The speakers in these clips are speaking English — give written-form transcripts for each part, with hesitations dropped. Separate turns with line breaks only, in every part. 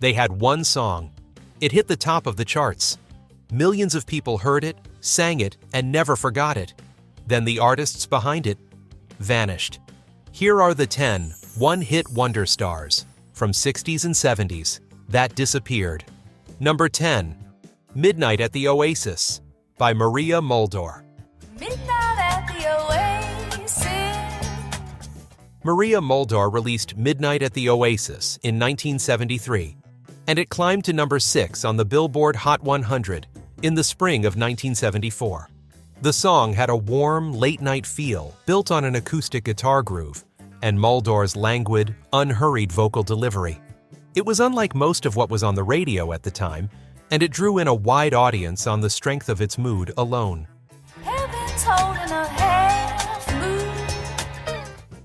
They had one song. It hit the top of the charts. Millions of people heard it, sang it, and never forgot it. Then the artists behind it vanished. Here are the 10 one-hit wonder stars from 60s and 70s that disappeared. Number 10, Midnight at the Oasis by Maria Muldaur.
Midnight at the Oasis.
Maria Muldaur released Midnight at the Oasis in 1973, and it climbed to number 6 on the Billboard Hot 100 in the spring of 1974. The song had a warm, late-night feel built on an acoustic guitar groove and Muldaur's languid, unhurried vocal delivery. It was unlike most of what was on the radio at the time, and it drew in a wide audience on the strength of its mood alone.
Heaven's holding a half moon.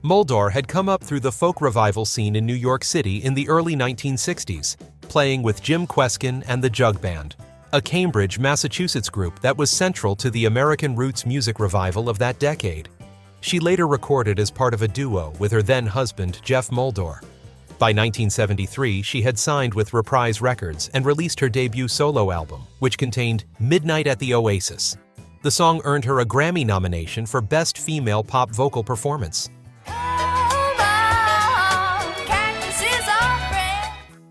Muldaur had come up through the folk revival scene in New York City in the early 1960s, playing with Jim Kweskin and the Jug Band, a Cambridge, Massachusetts group that was central to the American roots music revival of that decade. She later recorded as part of a duo with her then-husband, Jeff Muldaur. By 1973, she had signed with Reprise Records and released her debut solo album, which contained Midnight at the Oasis. The song earned her a Grammy nomination for Best Female Pop Vocal Performance.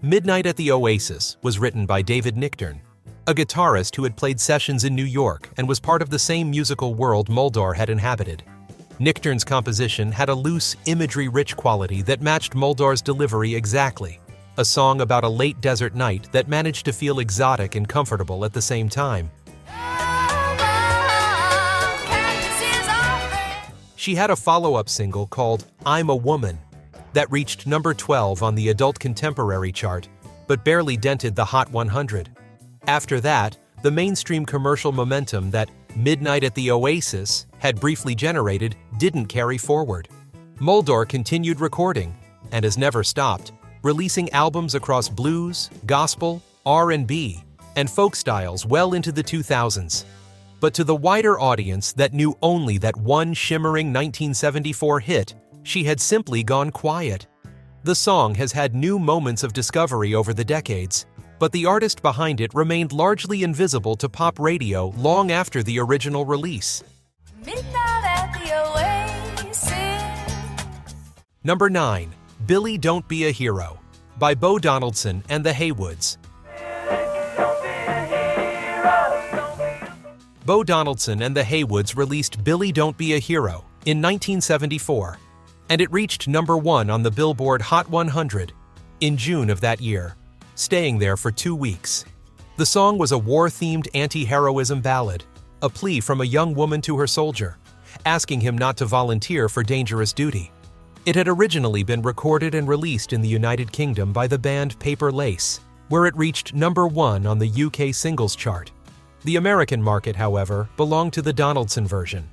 Midnight at the Oasis was written by David Nichtern, a guitarist who had played sessions in New York and was part of the same musical world Muldaur had inhabited. Nichtern's composition had a loose, imagery-rich quality that matched Muldaur's delivery exactly, a song about a late desert night that managed to feel exotic and comfortable at the same time. She had a follow-up single called I'm a Woman that reached number 12 on the adult contemporary chart, but barely dented the Hot 100. After that, the mainstream commercial momentum that Midnight at the Oasis had briefly generated didn't carry forward. Muldaur continued recording, and has never stopped, releasing albums across blues, gospel, R&B, and folk styles well into the 2000s. But to the wider audience that knew only that one shimmering 1974 hit, she had simply gone quiet. The song has had new moments of discovery over the decades, but the artist behind it remained largely invisible to pop radio long after the original release.
Midnight at the Oasis.
Number 9, Billy Don't Be a Hero by Bo Donaldson and the Haywoods. Bo Donaldson and the Haywoods released Billy Don't Be a Hero in 1974, and it reached number 1 on the Billboard Hot 100 in June of that year, staying there for 2 weeks. The song was a war-themed anti-heroism ballad, a plea from a young woman to her soldier, asking him not to volunteer for dangerous duty. It had originally been recorded and released in the United Kingdom by the band Paper Lace, where it reached number 1 on the UK singles chart. The American market, however, belonged to the Donaldson version.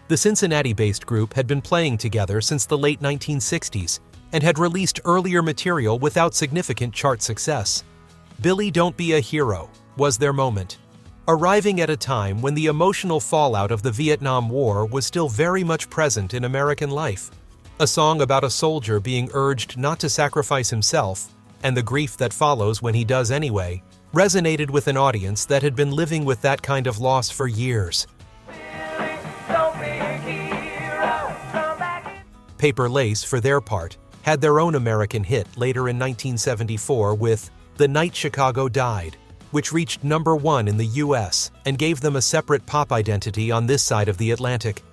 The Cincinnati-based group had been playing together since the late 1960s and had released earlier material without significant chart success. Billy Don't Be a Hero was their moment, arriving at a time when the emotional fallout of the Vietnam War was still very much present in American life. A song about a soldier being urged not to sacrifice himself, and the grief that follows when he does anyway, resonated with an audience that had been living with that kind of loss for years. Paper Lace, for their part, had their own American hit later in 1974 with The Night Chicago Died, which reached number 1 in the US and gave them a separate pop identity on this side of the Atlantic.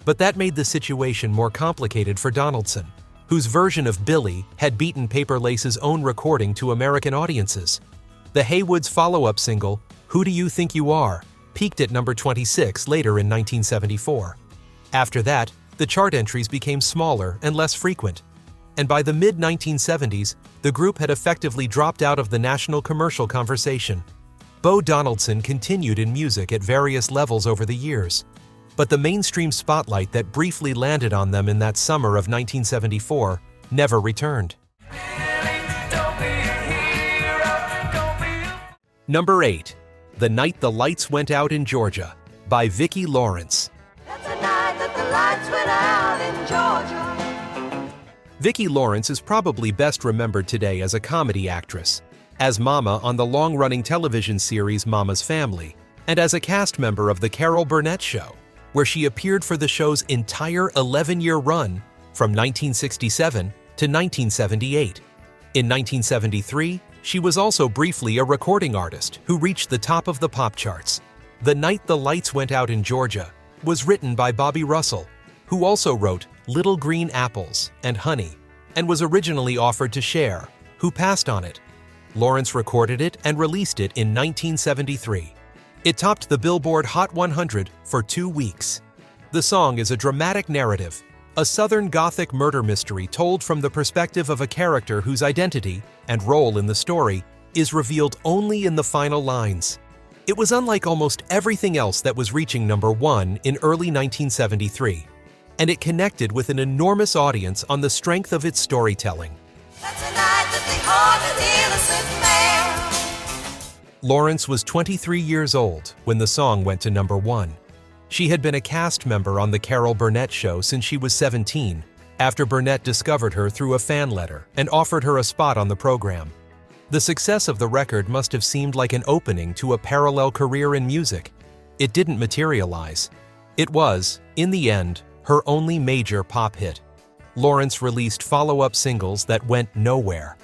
But that made the situation more complicated for Donaldson, whose version of Billy had beaten Paper Lace's own recording to American audiences. The Haywoods' follow-up single, Who Do You Think You Are?, peaked at number 26 later in 1974. After that, the chart entries became smaller and less frequent, and by the mid-1970s, the group had effectively dropped out of the national commercial conversation. Bo Donaldson continued in music at various levels over the years, but the mainstream spotlight that briefly landed on them in that summer of 1974 never returned. Number 8, The Night the Lights Went Out in Georgia by Vicki Lawrence.
That's the night that the lights went out in Georgia.
Vicki Lawrence is probably best remembered today as a comedy actress, as Mama on the long-running television series Mama's Family, and as a cast member of The Carol Burnett Show, where she appeared for the show's entire 11-year run from 1967 to 1978. In 1973, she was also briefly a recording artist who reached the top of the pop charts. The Night the Lights Went Out in Georgia was written by Bobby Russell, who also wrote Little Green Apples and Honey, and was originally offered to Cher, who passed on it. Lawrence recorded it and released it in 1973. It topped the Billboard Hot 100 for 2 weeks. The song is a dramatic narrative, a Southern Gothic murder mystery told from the perspective of a character whose identity and role in the story is revealed only in the final lines. It was unlike almost everything else that was reaching number 1 in early 1973, and it connected with an enormous audience on the strength of its storytelling.
That's a night that they hardly innocent man.
Lawrence was 23 years old when the song went to number 1. She had been a cast member on The Carol Burnett Show since she was 17, after Burnett discovered her through a fan letter and offered her a spot on the program. The success of the record must have seemed like an opening to a parallel career in music. It didn't materialize. It was, in the end, her only major pop hit. Lawrence released follow-up singles that went nowhere.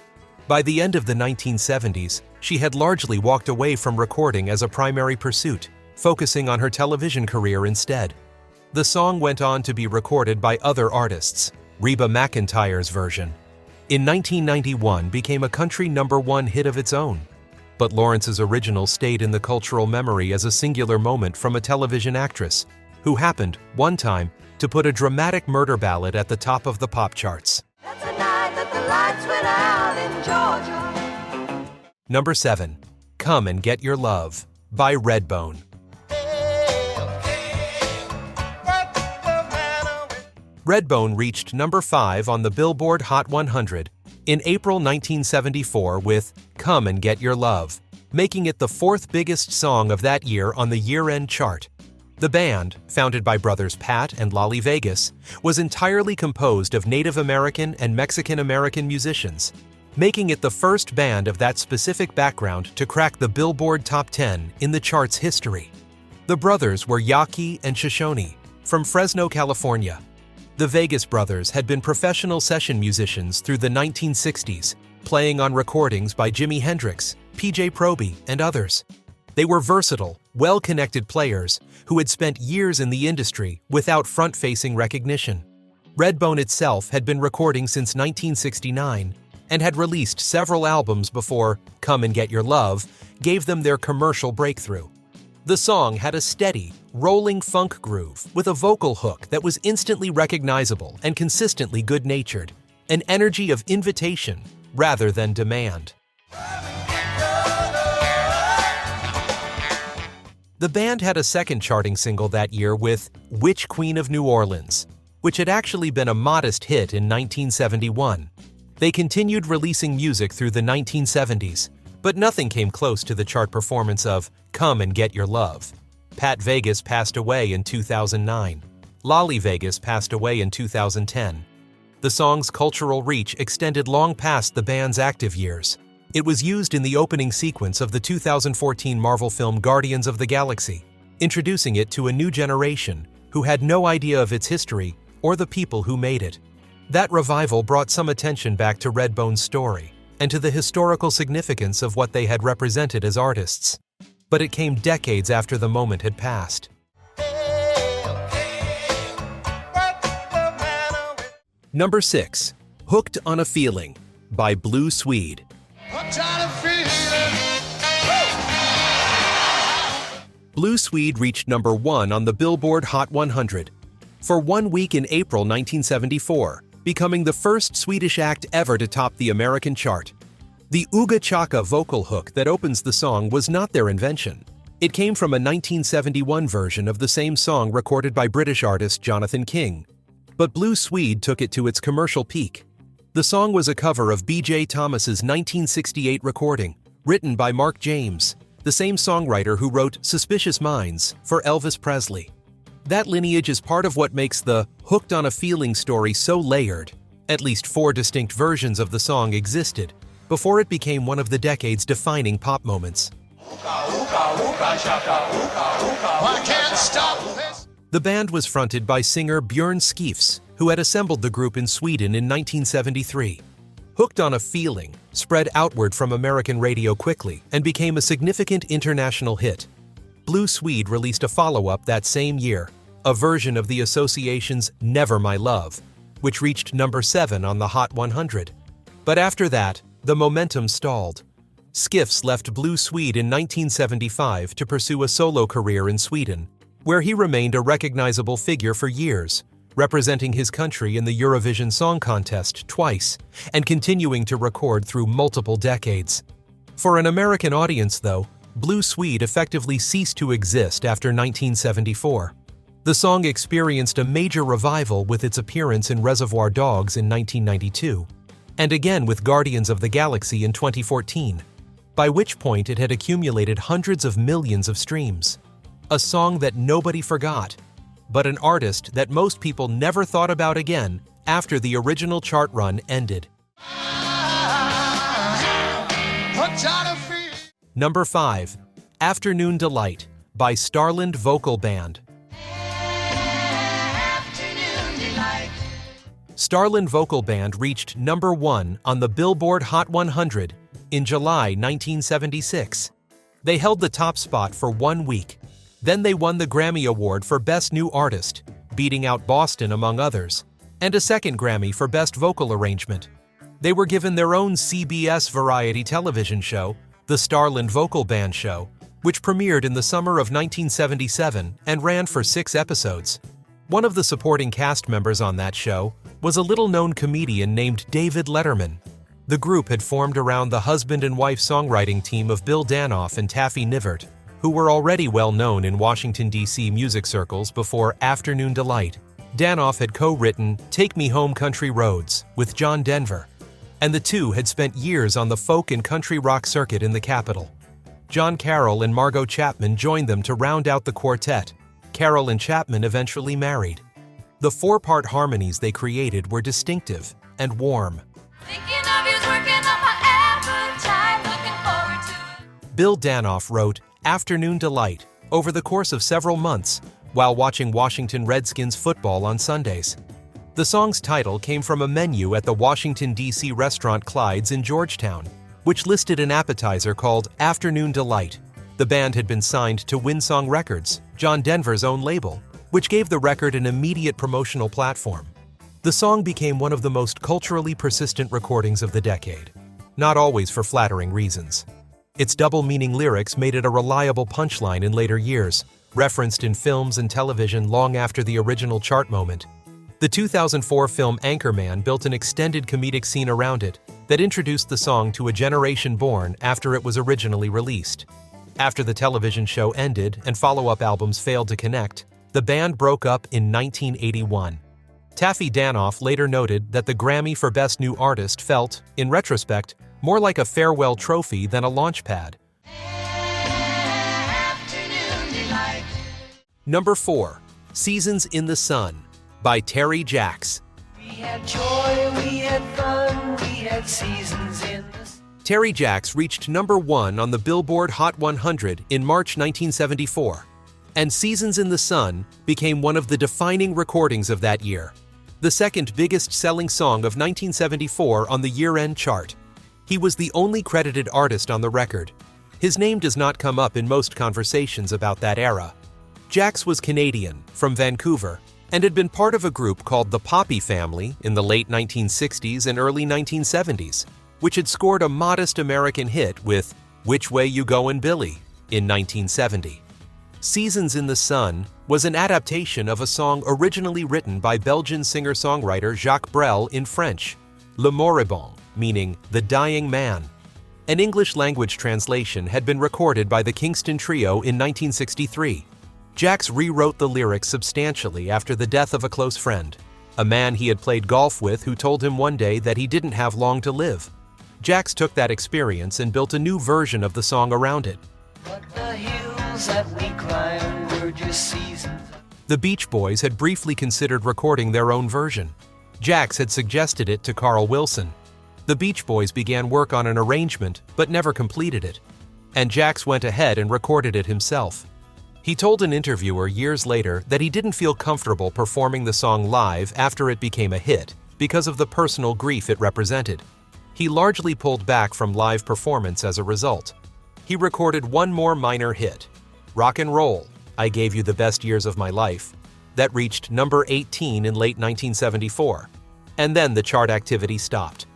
By the end of the 1970s, she had largely walked away from recording as a primary pursuit, focusing on her television career instead. The song went on to be recorded by other artists. Reba McEntire's version, in 1991, became a country number 1 hit of its own. But Lawrence's original stayed in the cultural memory as a singular moment from a television actress who happened, one time, to put a dramatic murder ballad at the top of the pop charts.
That's a night that the lights went out in Georgia.
Number 7. Come and Get Your Love by Redbone. Redbone reached number 5 on the Billboard Hot 100 in April 1974 with Come and Get Your Love, making it the 4th biggest song of that year on the year-end chart. The band, founded by brothers Pat and Lolly Vegas, was entirely composed of Native American and Mexican American musicians, making it the first band of that specific background to crack the Billboard Top 10 in the chart's history. The brothers were Yaqui and Shoshone, from Fresno, California. The Vegas brothers had been professional session musicians through the 1960s, playing on recordings by Jimi Hendrix, PJ Proby, and others. They were versatile, well-connected players who had spent years in the industry without front-facing recognition. Redbone itself had been recording since 1969 and had released several albums before Come and Get Your Love gave them their commercial breakthrough. The song had a steady, rolling funk groove with a vocal hook that was instantly recognizable and consistently good-natured, an energy of invitation rather than demand. The band had a second charting single that year with Witch Queen of New Orleans, which had actually been a modest hit in 1971. They continued releasing music through the 1970s, but nothing came close to the chart performance of Come and Get Your Love. Pat Vegas passed away in 2009. Lolly Vegas passed away in 2010. The song's cultural reach extended long past the band's active years. It was used in the opening sequence of the 2014 Marvel film Guardians of the Galaxy, introducing it to a new generation who had no idea of its history or the people who made it. That revival brought some attention back to Redbone's story and to the historical significance of what they had represented as artists. But it came decades after the moment had passed. Number 6. Hooked on a Feeling by Blue Swede. Blue Swede reached number 1 on the Billboard Hot 100 for 1 week in April 1974, becoming the first Swedish act ever to top the American chart. The Ooga Chaka vocal hook that opens the song was not their invention. It came from a 1971 version of the same song recorded by British artist Jonathan King. But Blue Swede took it to its commercial peak. The song was a cover of B.J. Thomas's 1968 recording, written by Mark James, the same songwriter who wrote Suspicious Minds for Elvis Presley. That lineage is part of what makes the Hooked on a Feeling story so layered, At least 4 distinct versions of the song existed before it became one of the decade's defining pop moments.
I can't stop this.
The band was fronted by singer Björn Skifs, who had assembled the group in Sweden in 1973. Hooked on a Feeling spread outward from American radio quickly and became a significant international hit. Blue Swede released a follow-up that same year, a version of the association's Never My Love, which reached number 7 on the Hot 100. But after that, the momentum stalled. Skifs left Blue Swede in 1975 to pursue a solo career in Sweden, where he remained a recognizable figure for years, representing his country in the Eurovision Song Contest twice, and continuing to record through multiple decades. For an American audience, though, Blue Swede effectively ceased to exist after 1974. The song experienced a major revival with its appearance in Reservoir Dogs in 1992, and again with Guardians of the Galaxy in 2014, by which point it had accumulated hundreds of millions of streams. A song that nobody forgot, but an artist that most people never thought about again after the original chart run ended. Number 5. Afternoon Delight by Starland Vocal Band. Starland Vocal Band reached number 1 on the Billboard Hot 100 in July 1976. They held the top spot for 1 week. Then they won the Grammy Award for Best New Artist, beating out Boston among others, and a second Grammy for Best Vocal Arrangement. They were given their own CBS variety television show, The Starland Vocal Band Show, which premiered in the summer of 1977 and ran for 6 episodes. One of the supporting cast members on that show was a little-known comedian named David Letterman. The group had formed around the husband and wife songwriting team of Bill Danoff and Taffy Nivert, who were already well known in Washington, D.C. music circles before Afternoon Delight. Danoff had co-written Take Me Home Country Roads with John Denver, and the two had spent years on the folk and country rock circuit in the capital. John Carroll and Margot Chapman joined them to round out the quartet. Carroll and Chapman eventually married. The 4-part harmonies they created were distinctive and warm. Bill Danoff wrote Afternoon Delight over the course of several months while watching Washington Redskins football on Sundays. The song's title came from a menu at the Washington, D.C. restaurant Clyde's in Georgetown, which listed an appetizer called Afternoon Delight. The band had been signed to Winsong Records, John Denver's own label, which gave the record an immediate promotional platform. The song became one of the most culturally persistent recordings of the decade, not always for flattering reasons. Its double-meaning lyrics made it a reliable punchline in later years, referenced in films and television long after the original chart moment. The 2004 film Anchorman built an extended comedic scene around it that introduced the song to a generation born after it was originally released. After the television show ended and follow-up albums failed to connect, the band broke up in 1981. Taffy Danoff later noted that the Grammy for Best New Artist felt, in retrospect, more like a farewell trophy than a launch pad. Number 4. Seasons in the Sun by Terry Jacks.
We had joy, we had fun, we had seasons in the sun.
Terry Jacks reached number 1 on the Billboard Hot 100 in March 1974, and Seasons in the Sun became one of the defining recordings of that year, the second biggest selling song of 1974 on the year-end chart. He was the only credited artist on the record. His name does not come up in most conversations about that era. Jacks was Canadian, from Vancouver, and had been part of a group called the Poppy Family in the late 1960s and early 1970s, which had scored a modest American hit with Which Way You Goin' Billy in 1970. Seasons in the Sun was an adaptation of a song originally written by Belgian singer-songwriter Jacques Brel in French, Le Moribond, meaning the dying man. An English-language translation had been recorded by the Kingston Trio in 1963. Jacks rewrote the lyrics substantially after the death of a close friend, a man he had played golf with who told him one day that he didn't have long to live. Jacks took that experience and built a new version of the song around it.
But the hills that we climbed were just seasons.
The Beach Boys had briefly considered recording their own version. Jax had suggested it to Carl Wilson. The Beach Boys began work on an arrangement but never completed it, and Jax went ahead and recorded it himself. He told an interviewer years later that he didn't feel comfortable performing the song live after it became a hit because of the personal grief it represented. He largely pulled back from live performance as a result. He recorded one more minor hit, Rock and Roll, I Gave You the Best Years of My Life, that reached number 18 in late 1974, and then the chart activity stopped.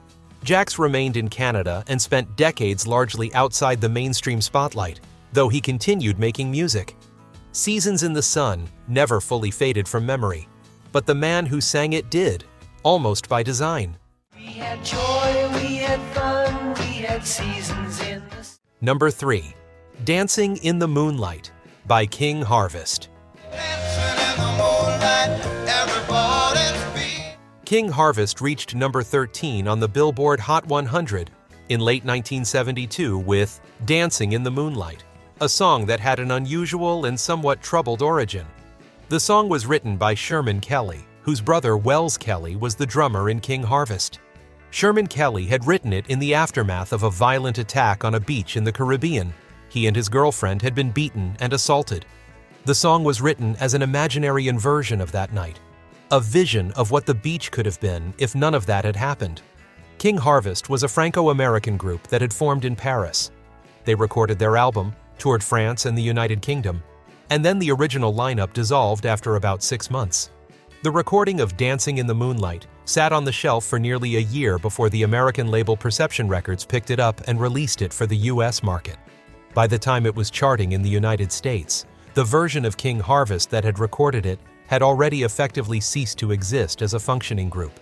Jax remained in Canada and spent decades largely outside the mainstream spotlight, though he continued making music. Seasons in the Sun never fully faded from memory, but the man who sang it did, almost by design.
We had joy, we had fun, we had seasons in the sun.
Number 3. Dancing in the Moonlight by King Harvest. King Harvest reached number 13 on the Billboard Hot 100 in late 1972 with Dancing in the Moonlight, a song that had an unusual and somewhat troubled origin. The song was written by Sherman Kelly, whose brother Wells Kelly was the drummer in King Harvest. Sherman Kelly had written it in the aftermath of a violent attack on a beach in the Caribbean. He and his girlfriend had been beaten and assaulted. The song was written as an imaginary inversion of that night, a vision of what the beach could have been if none of that had happened. King Harvest was a Franco-American group that had formed in Paris. They recorded their album, toured France and the United Kingdom, and then the original lineup dissolved after about 6 months. The recording of Dancing in the Moonlight sat on the shelf for nearly a year before the American label Perception Records picked it up and released it for the US market. By the time it was charting in the United States, the version of King Harvest that had recorded it had already effectively ceased to exist as a functioning group.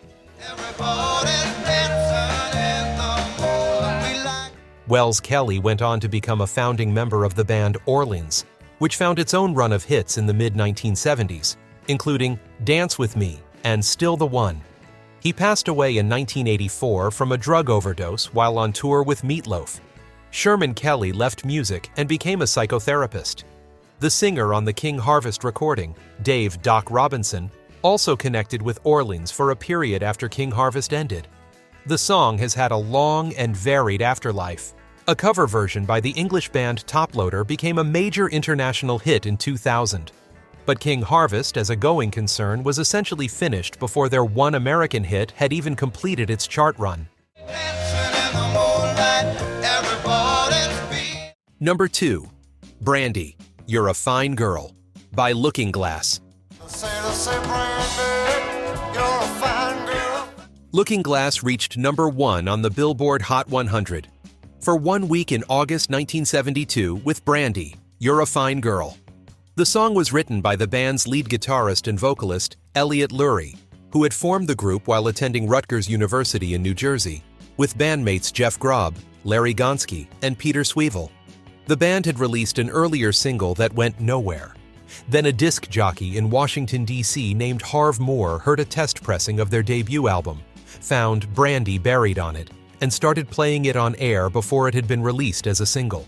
Wells Kelly went on to become a founding member of the band Orleans, which found its own run of hits in the mid-1970s, including Dance With Me and Still the One. He passed away in 1984 from a drug overdose while on tour with Meat Loaf. Sherman Kelly left music and became a psychotherapist. The singer on the King Harvest recording, Dave "Doc" Robinson, also connected with Orleans for a period after King Harvest ended. The song has had a long and varied afterlife. A cover version by the English band Toploader became a major international hit in 2000. But King Harvest, as a going concern, was essentially finished before their one American hit had even completed its chart run. Number 2. Brandy, You're a Fine Girl by Looking Glass. Looking Glass reached number 1 on the Billboard Hot 100 for 1 week in August 1972 with Brandy, You're a Fine Girl. The song was written by the band's lead guitarist and vocalist, Elliot Lurie, who had formed the group while attending Rutgers University in New Jersey, with bandmates Jeff Grob, Larry Gonski, and Peter Sweevil. The band had released an earlier single that went nowhere. Then a disc jockey in Washington, D.C. named Harv Moore heard a test pressing of their debut album, found Brandy buried on it, and started playing it on air before it had been released as a single.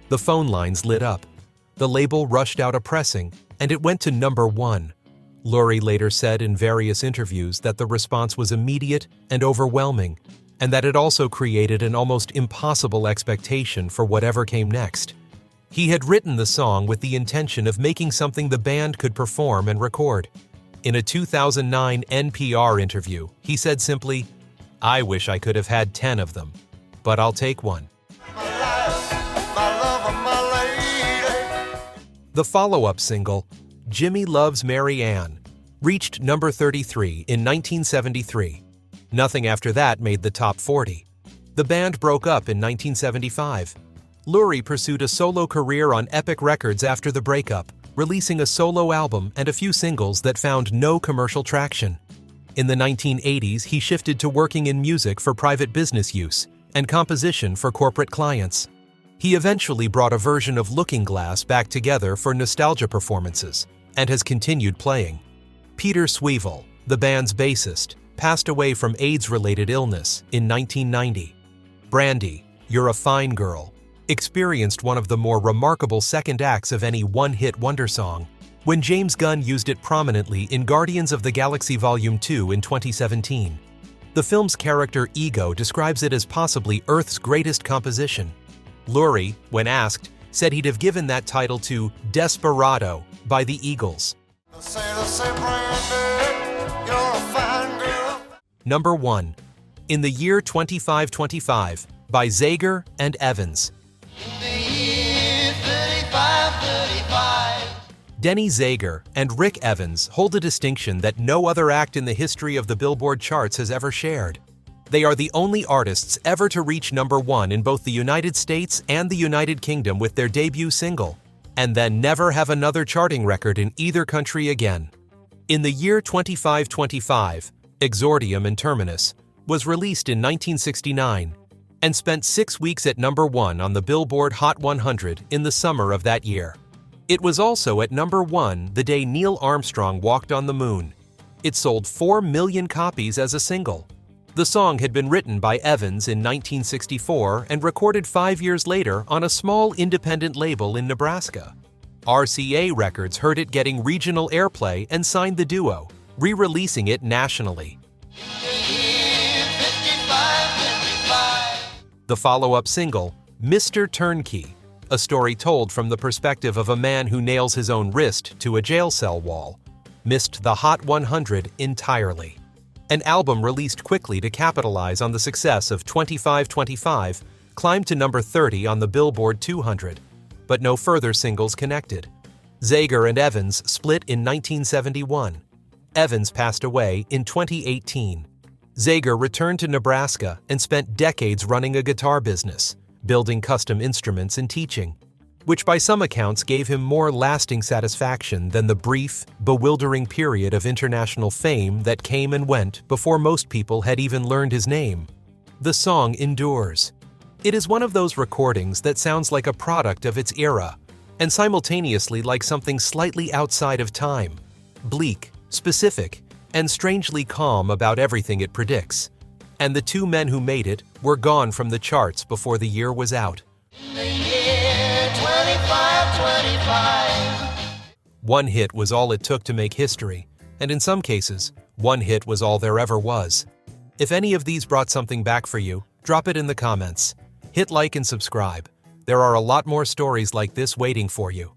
The phone lines lit up. The label rushed out a pressing, and it went to number 1. Lurie later said in various interviews that the response was immediate and overwhelming, and that it also created an almost impossible expectation for whatever came next. He had written the song with the intention of making something the band could perform and record. In a 2009 NPR interview, he said simply, "I wish I could have had 10 of them, but I'll take one." The follow-up single, Jimmy Loves Mary Ann, reached number 33 in 1973. Nothing after that made the top 40. The band broke up in 1975. Lurie pursued a solo career on Epic Records after the breakup, releasing a solo album and a few singles that found no commercial traction. In the 1980s, he shifted to working in music for private business use and composition for corporate clients. He eventually brought a version of Looking Glass back together for nostalgia performances and has continued playing. Peter Sweevil, the band's bassist, passed away from AIDS-related illness in 1990. Brandy, You're a Fine Girl, experienced one of the more remarkable second acts of any one-hit wonder song. when James Gunn used it prominently in Guardians of the Galaxy Volume 2 in 2017. The film's character Ego describes it as possibly Earth's greatest composition. Lurie, when asked, said he'd have given that title to Desperado by the Eagles. Number 1. In the Year 2525 by Zager and Evans. Denny Zager and Rick Evans hold a distinction that no other act in the history of the Billboard charts has ever shared. They are the only artists ever to reach number 1 in both the United States and the United Kingdom with their debut single, and then never have another charting record in either country again. In the Year 2525, Exordium and Terminus was released in 1969 and spent 6 weeks at number 1 on the Billboard Hot 100 in the summer of that year. It was also at number 1 the day Neil Armstrong walked on the moon. It sold 4 million copies as a single. The song had been written by Evans in 1964 and recorded 5 years later on a small independent label in Nebraska. RCA Records heard it getting regional airplay and signed the duo, re-releasing it nationally. The follow-up single, Mr. Turnkey, a story told from the perspective of a man who nails his own wrist to a jail cell wall, missed the Hot 100 entirely. An album released quickly to capitalize on the success of 2525 climbed to number 30 on the Billboard 200, but no further singles connected. Zager and Evans split in 1971. Evans passed away in 2018. Zager returned to Nebraska and spent decades running a guitar business, building custom instruments and teaching, which by some accounts gave him more lasting satisfaction than the brief, bewildering period of international fame that came and went before most people had even learned his name. The song endures. It is one of those recordings that sounds like a product of its era, and simultaneously like something slightly outside of time, bleak, specific, and strangely calm about everything it predicts. And the two men who made it were gone from the charts before the year was out.
The year 2525.
One hit was all it took to make history, and in some cases, one hit was all there ever was. If any of these brought something back for you, drop it in the comments. Hit like and subscribe. There are a lot more stories like this waiting for you.